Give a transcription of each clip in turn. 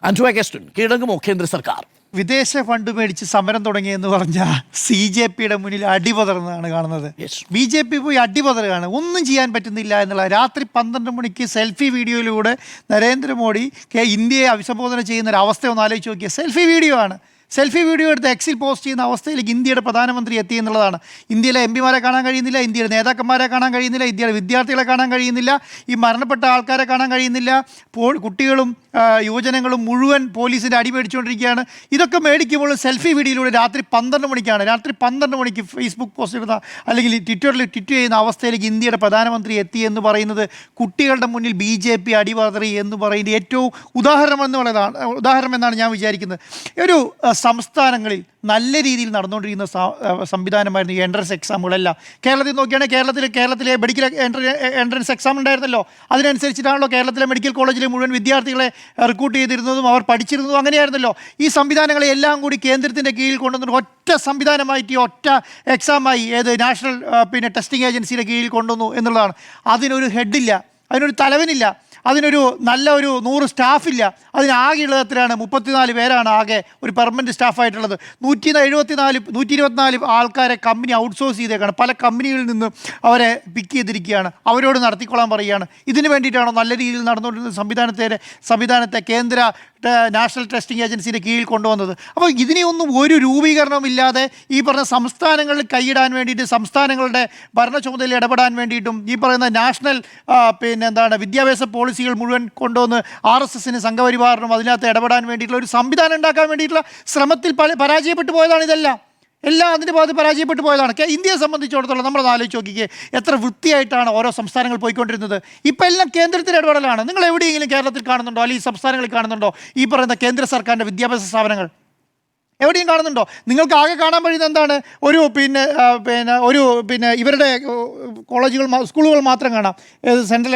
Anto Augustine കീഴടങ്ങുമോ കേന്ദ്ര സർക്കാർ? വിദേശ ഫണ്ട് മേടിച്ച് സമരം തുടങ്ങിയെന്ന് പറഞ്ഞാൽ CJPയുടെ മുന്നിൽ അടിപതർന്നാണ് കാണുന്നത്. BJP പോയി അടിപതറുകയാണ്, ഒന്നും ചെയ്യാൻ പറ്റുന്നില്ല എന്നുള്ള. രാത്രി 12 മണിക്ക് സെൽഫി വീഡിയോയിലൂടെ നരേന്ദ്രമോദി ഇന്ത്യയെ അഭിസംബോധന ചെയ്യുന്ന ഒരു അവസ്ഥ ഒന്ന് ആലോചിച്ച് നോക്കിയാൽ സെൽഫി വീഡിയോ ആണ്. സെൽഫി വീഡിയോ എടുത്ത് എക്സിൽ പോസ്റ്റ് ചെയ്യുന്ന അവസ്ഥയിലേക്ക് ഇന്ത്യയുടെ പ്രധാനമന്ത്രി എത്തി എന്നുള്ളതാണ്. ഇന്ത്യയിലെ MPമാരെ കാണാൻ കഴിയുന്നില്ല, ഇന്ത്യയുടെ നേതാക്കന്മാരെ കാണാൻ കഴിയുന്നില്ല, ഇന്ത്യയുടെ വിദ്യാർത്ഥികളെ കാണാൻ കഴിയുന്നില്ല, ഈ മരണപ്പെട്ട ആൾക്കാരെ കാണാൻ കഴിയുന്നില്ല. കുട്ടികളും യുവജനങ്ങളും മുഴുവൻ പോലീസിൻ്റെ അടി മേടിച്ചുകൊണ്ടിരിക്കുകയാണ്. ഇതൊക്കെ മേടിക്കുമ്പോൾ സെൽഫി വീഡിയോയിലൂടെ രാത്രി 12 മണിക്കാണ്, രാത്രി 12 മണിക്ക് ഫേസ്ബുക്ക് പോസ്റ്റ് ഇടുന്ന അല്ലെങ്കിൽ ട്വിറ്ററിൽ ട്വീറ്റ് ചെയ്യുന്ന അവസ്ഥയിലേക്ക് ഇന്ത്യയുടെ പ്രധാനമന്ത്രി എത്തി എന്ന് പറയുന്നത് കുട്ടികളുടെ മുന്നിൽ BJP അടിപതറി എന്ന് പറയുന്നത് ഏറ്റവും ഉദാഹരണം എന്നാണ് ഞാൻ വിചാരിക്കുന്നത്. ഒരു സംസ്ഥാനങ്ങളിൽ നല്ല രീതിയിൽ നടന്നുകൊണ്ടിരിക്കുന്ന സംവിധാനമായിരുന്നു ഈ എൻട്രൻസ് എക്സാമുകളെല്ലാം. കേരളത്തിൽ നോക്കുകയാണെങ്കിൽ കേരളത്തിലെ മെഡിക്കൽ എൻട്രൻസ് എക്സാം ഉണ്ടായിരുന്നല്ലോ. അതിനനുസരിച്ചിട്ടാണല്ലോ കേരളത്തിലെ മെഡിക്കൽ കോളേജിലെ മുഴുവൻ വിദ്യാർത്ഥികളെ റിക്രൂട്ട് ചെയ്തിരുന്നതും അവർ പഠിച്ചിരുന്നതും അങ്ങനെയായിരുന്നല്ലോ. ഈ സംവിധാനങ്ങളെ എല്ലാം കൂടി കേന്ദ്രത്തിൻ്റെ കീഴിൽ കൊണ്ടുവന്നിട്ട് ഒറ്റ സംവിധാനമായിട്ട് ഒറ്റ എക്സാമായി നാഷണൽ ടെസ്റ്റിംഗ് ഏജൻസിയുടെ കീഴിൽ കൊണ്ടുവന്നു എന്നുള്ളതാണ്. അതിനൊരു ഹെഡില്ല, അതിനൊരു തലവനില്ല, അതിനൊരു നല്ല ഒരു 100 സ്റ്റാഫില്ല. അതിനാകെയുള്ളത് എത്രയാണ്? 34 പേരാണ് ആകെ ഒരു പെർമനൻറ്റ് സ്റ്റാഫായിട്ടുള്ളത്. 124 ആൾക്കാരെ കമ്പനി ഔട്ട്സോഴ്സ് ചെയ്തേക്കാണ്. പല കമ്പനികളിൽ നിന്ന് അവരെ പിക്ക് ചെയ്തിരിക്കുകയാണ്, അവരോട് നടത്തിക്കൊള്ളാൻ പറയുകയാണ്. ഇതിന് വേണ്ടിയിട്ടാണോ നല്ല രീതിയിൽ നടന്നുകൊണ്ടിരുന്ന സംവിധാനത്തെ കേന്ദ്ര നാഷണൽ ടെസ്റ്റിംഗ് ഏജൻസിയുടെ കീഴിൽ കൊണ്ടുവന്നത്? അപ്പോൾ ഇതിനെയൊന്നും ഒരു രൂപീകരണമില്ലാതെ ഈ പറഞ്ഞ സംസ്ഥാനങ്ങളിൽ കൈയിടാൻ വേണ്ടിയിട്ട്, സംസ്ഥാനങ്ങളുടെ ഭരണ ചുമതലയിൽ ഇടപെടാൻ വേണ്ടിയിട്ടും ഈ പറയുന്ന നാഷണൽ വിദ്യാഭ്യാസ പോളിസികൾ മുഴുവൻ കൊണ്ടുവന്ന് RSSന് സംഘപരിവാറിനും അതിനകത്ത് ഇടപെടാൻ വേണ്ടിയിട്ടുള്ള ഒരു സംവിധാനം ഉണ്ടാക്കാൻ വേണ്ടിയിട്ടുള്ള ശ്രമത്തിൽ പരാജയപ്പെട്ടു പോയതാണ് ഇതെല്ലാം. അതിൻ്റെ ഭാഗത്ത് പരാജയപ്പെട്ടു പോയതാണ്. ഇന്ത്യയെ സംബന്ധിച്ചിടത്തോളം നമ്മളത് ആലോചിച്ച് നോക്കിക്കേ, എത്ര വൃത്തിയായിട്ടാണ് ഓരോ സംസ്ഥാനങ്ങൾ പോയിക്കൊണ്ടിരുന്നത്. ഇപ്പം എല്ലാം കേന്ദ്രത്തിൻ്റെ ഇടപെടലാണ്. നിങ്ങൾ എവിടെയെങ്കിലും കേരളത്തിൽ കാണുന്നുണ്ടോ, അല്ലെങ്കിൽ സംസ്ഥാനങ്ങളിൽ കാണുന്നുണ്ടോ ഈ പറയുന്ന കേന്ദ്ര സർക്കാരിൻ്റെ വിദ്യാഭ്യാസ സ്ഥാപനങ്ങൾ? എവിടെയും കാണുന്നുണ്ടോ? നിങ്ങൾക്ക് ആകെ കാണാൻ കഴിയുന്നത് എന്താണ്? ഇവരുടെ കോളേജുകൾ, സ്കൂളുകൾ മാത്രം കാണാം. സെൻട്രൽ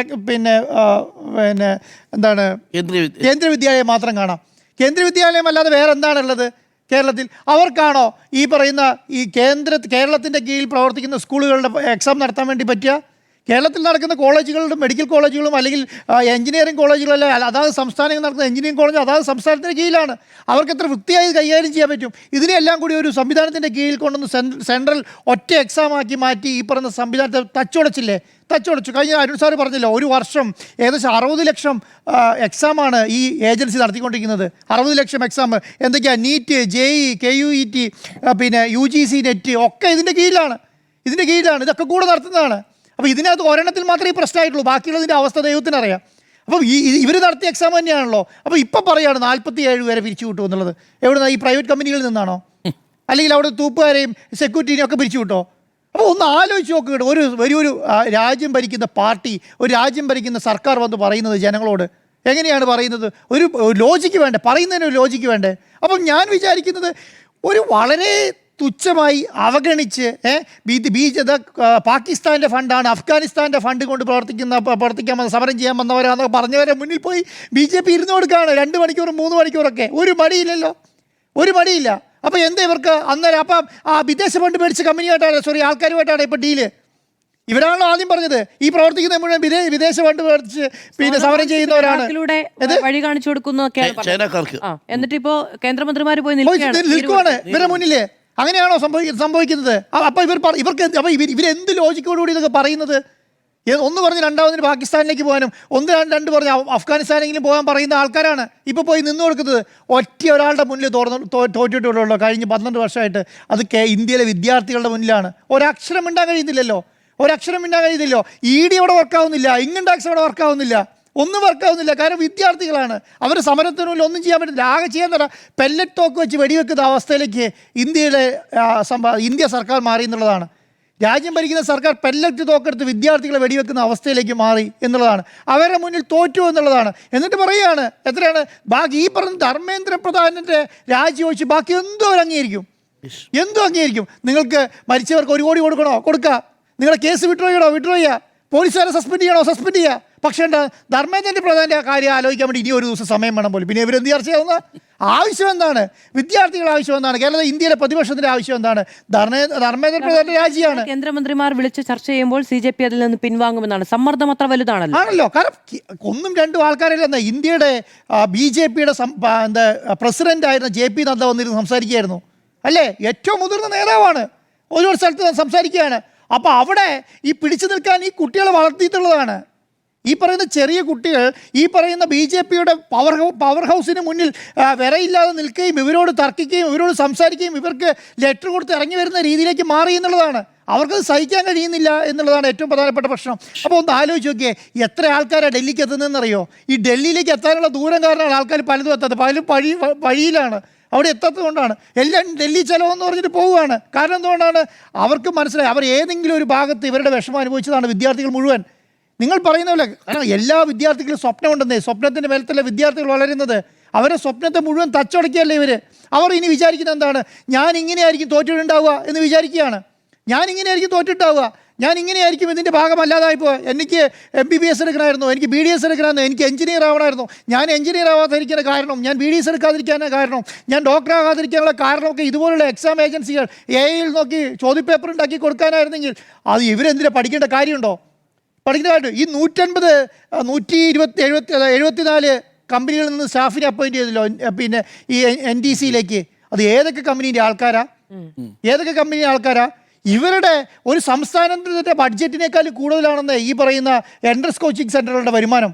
കേന്ദ്ര വിദ്യാലയം മാത്രം കാണാം. കേന്ദ്ര വിദ്യാലയം അല്ലാതെ വേറെ എന്താണുള്ളത് കേരളത്തിൽ? അവർക്കാണോ ഈ പറയുന്ന കേരളത്തിൻ്റെ കീഴിൽ പ്രവർത്തിക്കുന്ന സ്കൂളുകളുടെ എക്സാം നടത്താൻ വേണ്ടി പറ്റുക? കേരളത്തിൽ നടക്കുന്ന കോളേജുകളും മെഡിക്കൽ കോളേജുകളും അല്ലെങ്കിൽ എഞ്ചിനീയറിംഗ് കോളേജുകളല്ല, അതാത് സംസ്ഥാനങ്ങൾ നടക്കുന്ന എഞ്ചിനീയറിംഗ് കോളേജ് അതാത് സംസ്ഥാനത്തിൻ്റെ കീഴിലാണ്. അവർക്ക് എത്ര വൃത്തിയായി കൈകാര്യം ചെയ്യാൻ പറ്റും? ഇതിനെല്ലാം കൂടി ഒരു സംവിധാനത്തിൻ്റെ കീഴിൽ കൊണ്ടുവന്ന് സെൻട്രൽ ഒറ്റ എക്സാമാക്കി മാറ്റി ഈ പറയുന്ന സംവിധാനത്തെ തച്ചുടച്ചു. കഴിഞ്ഞ അരുൺ സാറ് പറഞ്ഞല്ലോ, ഒരു വർഷം ഏകദേശം 60 ലക്ഷം എക്സാമാണ് ഈ ഏജൻസി നടത്തിക്കൊണ്ടിരിക്കുന്നത്. 60 ലക്ഷം എക്സാം എന്തൊക്കെയാണ്? NEET, JEE, KUET, UGC, NET ഒക്കെ ഇതിൻ്റെ കീഴിലാണ്. ഇതൊക്കെ കൂടെ നടത്തുന്നതാണ്. അപ്പോൾ ഇതിനകത്ത് ഒരെണ്ണത്തിൽ മാത്രമേ ഈ പ്രശ്നമായിട്ടുള്ളൂ, ബാക്കിയുള്ളതിൻ്റെ അവസ്ഥ ദൈവത്തിനറിയാം. അപ്പം ഇവർ നടത്തിയ എക്സാം തന്നെയാണല്ലോ. അപ്പോൾ ഇപ്പം പറയുകയാണ് 47 പേരെ പിരിച്ചു വിട്ടു എന്നുള്ളത്. എവിടുന്നാ? ഈ പ്രൈവറ്റ് കമ്പനികളിൽ നിന്നാണോ? അല്ലെങ്കിൽ അവിടെ തൂപ്പുകാരെയും സെക്യൂരിറ്റീനെയും ഒക്കെ പിരിച്ചു വിട്ടോ? അപ്പോൾ ഒന്ന് ആലോചിച്ച് നോക്കുക, ഒരു രാജ്യം ഭരിക്കുന്ന പാർട്ടി, ഒരു രാജ്യം ഭരിക്കുന്ന സർക്കാർ വന്ന് പറയുന്നത് ജനങ്ങളോട് എങ്ങനെയാണ് പറയുന്നത്? ഒരു ലോജിക്ക് വേണ്ടേ? പറയുന്നതിന് ഒരു ലോജിക്ക് വേണ്ടേ? അപ്പം ഞാൻ വിചാരിക്കുന്നത് ഒരു വളരെ തുച്ഛമായി അവഗണിച്ച് പാകിസ്ഥാൻ്റെ ഫണ്ടാണ്, അഫ്ഗാനിസ്ഥാൻ്റെ ഫണ്ട് കൊണ്ട് പ്രവർത്തിക്കാൻ സമരം ചെയ്യാൻ വന്നവരാണെന്നൊക്കെ പറഞ്ഞവരെ മുന്നിൽ പോയി BJP ഇരുന്ന് കൊടുക്കുകയാണ് 2 മണിക്കൂറും 3 മണിക്കൂറൊക്കെ. ഒരു മടിയില്ല. അപ്പോൾ എന്താ ഇവർക്ക് അന്നേരം? അപ്പം വിദേശ ഫണ്ട് മേടിച്ച കമ്പനിയായിട്ടാണ് ആൾക്കാരുമായിട്ടാണ് ഇപ്പോൾ ഡീല്. ഇവരാണല്ലോ ആദ്യം പറഞ്ഞത് ഈ പ്രവർത്തിക്കുന്ന മുഴുവൻ വിദേശ ഫണ്ട് മേടിച്ച് സമരം ചെയ്യുന്നവരാണ്, വഴി കാണിച്ചു കൊടുക്കുന്നു. എന്നിട്ട് ഇപ്പോൾ കേന്ദ്രമന്ത്രിമാർ പോയി നിൽക്കുവാണ് ഇവരുടെ മുന്നില്. അങ്ങനെയാണോ സംഭവിക്കുന്നത്? അപ്പോൾ ഇവരെന്ത് ലോജിക്കോടുകൂടി ഇതൊക്കെ പറയുന്നത്? ഒന്ന് പറഞ്ഞ് രണ്ടാമതിന് പാകിസ്ഥാനിലേക്ക് പോകാനും, രണ്ട് പറഞ്ഞ് അഫ്ഗാനിസ്ഥാനെങ്കിലും പോകാൻ പറയുന്ന ആൾക്കാരാണ് ഇപ്പോൾ പോയി നിന്ന് കൊടുക്കുന്നത്. ഒരാളുടെ മുന്നിൽ തോറ്റിട്ടുള്ളൂ കഴിഞ്ഞ 12 വർഷമായിട്ട്. അത് ഇന്ത്യയിലെ വിദ്യാർത്ഥികളുടെ മുന്നിലാണ്. ഒരക്ഷരം മിണ്ടാൻ കഴിയുന്നില്ലല്ലോ. ED അവിടെ വർക്കാവുന്നില്ല, ഇൻകം ടാക്സ് അവിടെ വർക്കാവുന്നില്ല, ഒന്നും വർക്കാവുന്നില്ല. കാരണം വിദ്യാർത്ഥികളാണ്. അവർ സമരത്തിനുള്ളിൽ ഒന്നും ചെയ്യാൻ പറ്റില്ല. ആകെ ചെയ്യാൻ തരാം പെല്ലറ്റ് തോക്ക് വെച്ച് വെടിവെക്കുന്ന അവസ്ഥയിലേക്ക് ഇന്ത്യ സർക്കാർ മാറി എന്നുള്ളതാണ്. രാജ്യം ഭരിക്കുന്ന സർക്കാർ പെല്ലറ്റ് തോക്കെടുത്ത് വിദ്യാർത്ഥികളെ വെടിവെക്കുന്ന അവസ്ഥയിലേക്ക് മാറി എന്നുള്ളതാണ്. അവരുടെ മുന്നിൽ തോറ്റു എന്നുള്ളതാണ്. എന്നിട്ട് പറയുകയാണ് എത്രയാണ് ബാക്കി ഈ പറഞ്ഞ ധർമ്മേന്ദ്ര പ്രധാനൻ്റെ രാജി ഒഴിച്ച് ബാക്കി എന്തോ അംഗീകരിക്കും. നിങ്ങൾക്ക് മരിച്ചവർക്ക് 1 കോടി കൊടുക്കണോ? കൊടുക്കുക. നിങ്ങളുടെ കേസ് വിഡ്രോ ചെയ്യുക. പോലീസുകാരെ സസ്പെൻഡ് ചെയ്യണോ? സസ്പെൻഡ് ചെയ്യുക. പക്ഷേ ധർമ്മേന്ദ്രൻ്റെ പ്രധാന കാര്യം ആലോചിക്കാൻ വേണ്ടി ഇനി ഒരു ദിവസം സമയം വേണം പോലും. പിന്നെ ഇവരെന്ത് ചർച്ചയാവുന്ന ആവശ്യം എന്താണ്? വിദ്യാർത്ഥികളുടെ ആവശ്യം എന്താണ്? കേരള ഇന്ത്യയിലെ പ്രതിപക്ഷത്തിന്റെ ആവശ്യം എന്താണ്? ധർമ്മേന്ദ്ര പ്രധാന്റെ രാജിയാണ്. കേന്ദ്രമന്ത്രിമാർ വിളിച്ച് ചർച്ച ചെയ്യുമ്പോൾ CJP അതിൽ നിന്ന് പിൻവാങ്ങുമെന്നാണ്. സമ്മർദ്ദം അത്ര വലുതാണല്ലോ. ആണല്ലോ. കാരണം ഒന്നും രണ്ടും ആൾക്കാരല്ല. ഇന്ത്യയുടെ BJPയുടെ എന്താ പ്രസിഡന്റ് ആയിരുന്ന JP നദ്ദ വന്നിരുന്ന് സംസാരിക്കുകയായിരുന്നു അല്ലേ? ഏറ്റവും മുതിർന്ന നേതാവാണ്. ഒരു സ്ഥലത്ത് സംസാരിക്കുകയാണ്. അപ്പോൾ അവിടെ ഈ പിടിച്ചു നിൽക്കാൻ ഈ കുട്ടികളെ വളർത്തിയിട്ടുള്ളതാണ്. ഈ പറയുന്ന ചെറിയ കുട്ടികൾ ഈ പറയുന്ന BJPയുടെ പവർ ഹൗസിന് മുന്നിൽ വിറയില്ലാതെ നിൽക്കുകയും ഇവരോട് തർക്കിക്കുകയും ഇവരോട് സംസാരിക്കുകയും ഇവർക്ക് ലെറ്റർ കൊടുത്ത് ഇറങ്ങി വരുന്ന രീതിയിലേക്ക് മാറി എന്നുള്ളതാണ്. അവർക്കത് സഹിക്കാൻ കഴിയുന്നില്ല എന്നുള്ളതാണ് ഏറ്റവും പ്രധാനപ്പെട്ട പ്രശ്നം. അപ്പോൾ ഒന്ന് ആലോചിച്ച് നോക്കിയേ, എത്ര ആൾക്കാരാണ് ഡൽഹിക്ക് എത്തുന്നതെന്നറിയോ? ഈ ഡൽഹിയിലേക്ക് എത്താനുള്ള ദൂരം കാരണമാണ് ആൾക്കാർ പലതും എത്താത്തത്. പലരും വഴിയിലാണ്. അവിടെ എത്താത്തതുകൊണ്ടാണ് എല്ലാം ഡൽഹി ചെലവെന്ന് പറഞ്ഞിട്ട് പോവുകയാണ്. കാരണം എന്തുകൊണ്ടാണ്? അവർക്ക് മനസ്സിലായി അവർ ഏതെങ്കിലും ഒരു ഭാഗത്ത് ഇവരുടെ വിഷമം അനുഭവിച്ചതാണ് വിദ്യാർത്ഥികൾ മുഴുവൻ. നിങ്ങൾ പറയുന്ന പോലെ കാരണം എല്ലാ വിദ്യാർത്ഥികളും സ്വപ്നമുണ്ടെന്നേ. സ്വപ്നത്തിൻ്റെ മേലത്തല്ല വിദ്യാർത്ഥികൾ വളരുന്നത്. അവരെ സ്വപ്നത്തെ മുഴുവൻ തച്ചടക്കിയല്ലേ ഇവർ. അവർ ഇനി വിചാരിക്കുന്നത് എന്താണ്? ഞാൻ ഇങ്ങനെയായിരിക്കും തോറ്റിട്ടുണ്ടാവുക എന്ന് വിചാരിക്കുകയാണ്. ഞാൻ ഇങ്ങനെയായിരിക്കും തോറ്റിട്ടുണ്ടാവുക, ഞാൻ ഇങ്ങനെയായിരിക്കും ഇതിൻ്റെ ഭാഗമല്ലാതായിപ്പോൾ. എനിക്ക് MBBS എടുക്കണമായിരുന്നു, എനിക്ക് BDS എടുക്കണമായിരുന്നു, എനിക്ക് എഞ്ചിനീയർ ആവണമായിരുന്നു. ഞാൻ എഞ്ചിനീയർ ആവാതിരിക്കുന്ന കാരണം, ഞാൻ BDS എടുക്കാതിരിക്കാനുള്ള കാരണം, ഞാൻ ഡോക്ടർ ആകാതിരിക്കാനുള്ള കാരണമൊക്കെ ഇതുപോലുള്ള എക്സാം ഏജൻസികൾ AI-യിൽ നോക്കി ചോദ്യപേപ്പർ ഉണ്ടാക്കി കൊടുക്കാനായിരുന്നെങ്കിൽ അത് ഇവരെന്തിനാ പഠിക്കേണ്ട കാര്യമുണ്ടോ? പഠിക്കേണ്ട കാര്യം ഈ 174 കമ്പനികളിൽ നിന്ന് സ്റ്റാഫിനെ അപ്പോയിൻറ്റ് ചെയ്തല്ലോ. പിന്നെ ഈ NTCയിലേക്ക് അത് ഏതൊക്കെ കമ്പനീൻ്റെ ആൾക്കാരാ? ഏതൊക്കെ കമ്പനിയുടെ ആൾക്കാരാ? ഇവരുടെ ഒരു സംസ്ഥാനത്തിൻ്റെ ബഡ്ജറ്റിനേക്കാളും കൂടുതലാണെന്ന് ഈ പറയുന്ന എൻട്രൻസ് കോച്ചിങ് സെൻ്ററുകളുടെ വരുമാനം.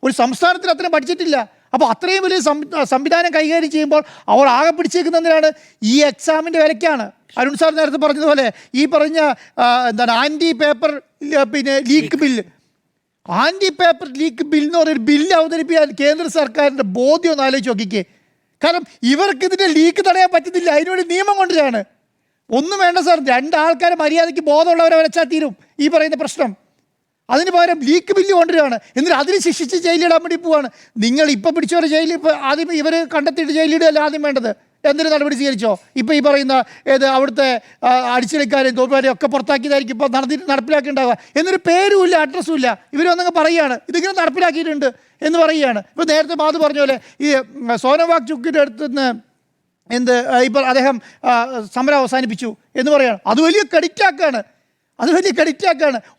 ഒരു സംസ്ഥാനത്തിന് അത്രയും ബഡ്ജറ്റില്ല. അപ്പോൾ അത്രയും വലിയ സംവിധാനം കൈകാര്യം ചെയ്യുമ്പോൾ അവർ ആകെ പിടിച്ചേക്കുന്നതിനാണ് ഈ എക്സാമിൻ്റെ വിലയ്ക്കാണ്. അരുൺ സാർ നേരത്തെ പറഞ്ഞതുപോലെ ഈ പറഞ്ഞ എന്താണ് ആൻറ്റി പേപ്പർ പിന്നെ leak bill, anti paper leak bill എന്ന് പറയുന്ന ബില്ല് അവതരിപ്പിക്കാൻ കേന്ദ്ര സർക്കാരിൻ്റെ ബോധ്യം ഒന്ന് ആലോചിച്ച് നോക്കിക്കേ. കാരണം ഇവർക്ക് ഇതിൻ്റെ ലീക്ക് തടയാൻ പറ്റുന്നില്ല. അതിനുവേണ്ടി നിയമം കൊണ്ടുവരാണ്. ഒന്നും വേണ്ട സാർ, 2 ആൾക്കാരെ മര്യാദയ്ക്ക് ബോധമുള്ളവരെ വരച്ചാൽ തീരും ഈ പറയുന്ന പ്രശ്നം. അതിന് പകരം ലീക്ക് ബില്ല് കൊണ്ടുവരികയാണ്. എന്നിട്ട് അതിന് ശിക്ഷിച്ച് ജയിലിടാൻ വേണ്ടി പോവാണ്. നിങ്ങൾ ഇപ്പോൾ പിടിച്ചവരെ ജയിലിൽ ഇപ്പോൾ ആദ്യം ഇവർ കണ്ടെത്തിയിട്ട് ജയിലിടുകയല്ല ആദ്യം വേണ്ടത്. എന്തൊരു നടപടി സ്വീകരിച്ചോ? ഇപ്പോൾ ഈ പറയുന്ന അവിടുത്തെ അടിച്ചെടുക്കാരെയും തോൽപ്പാരെയും ഒക്കെ പുറത്താക്കിയതായിരിക്കും ഇപ്പോൾ നടപ്പിലാക്കിയിട്ടുണ്ടാവുക. എന്നൊരു പേരുമില്ല, അഡ്രസ്സും ഇല്ല. ഇവരൊന്നങ്ങ് പറയുകയാണ് ഇതിങ്ങനെ നടപ്പിലാക്കിയിട്ടുണ്ട് എന്ന് പറയുകയാണ്. ഇപ്പോൾ നേരത്തെ മാധു പറഞ്ഞ പോലെ ഈ സോനം വാങ്ചുക്കിൻ്റെ അടുത്ത് നിന്ന് ഇപ്പോൾ അദ്ദേഹം സമരം അവസാനിപ്പിച്ചു എന്ന് പറയുകയാണ്. അത് വലിയ ക്രെഡിറ്റാക്കാണ്.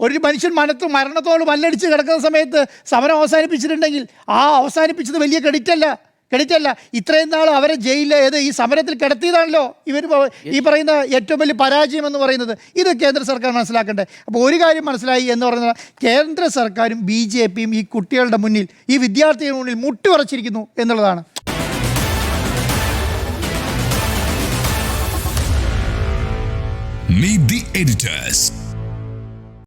ഒരു മനുഷ്യൻ മരണത്തോട് മല്ലടിച്ച് കിടക്കുന്ന സമയത്ത് സമരം അവസാനിപ്പിച്ചിട്ടുണ്ടെങ്കിൽ ആ അവസാനിപ്പിച്ചത് വലിയ ക്രെഡിറ്റല്ല. ഇത്രയും നാൾ അവരെ ജയിലിൽ ഈ സമരത്തിൽ കിടത്തിയതാണല്ലോ ഇവർ ഈ പറയുന്ന ഏറ്റവും വലിയ പരാജയം എന്ന് പറയുന്നത്. ഇത് കേന്ദ്ര സർക്കാർ മനസ്സിലാക്കണ്ടേ? അപ്പോൾ ഒരു കാര്യം മനസ്സിലായി എന്ന് പറഞ്ഞാൽ കേന്ദ്ര സർക്കാരും BJPയും ഈ കുട്ടികളുടെ മുന്നിൽ, ഈ വിദ്യാർത്ഥികളുടെ മുന്നിൽ മുട്ടുവറച്ചിരിക്കുന്നു എന്നുള്ളതാണ്. Meet the editors.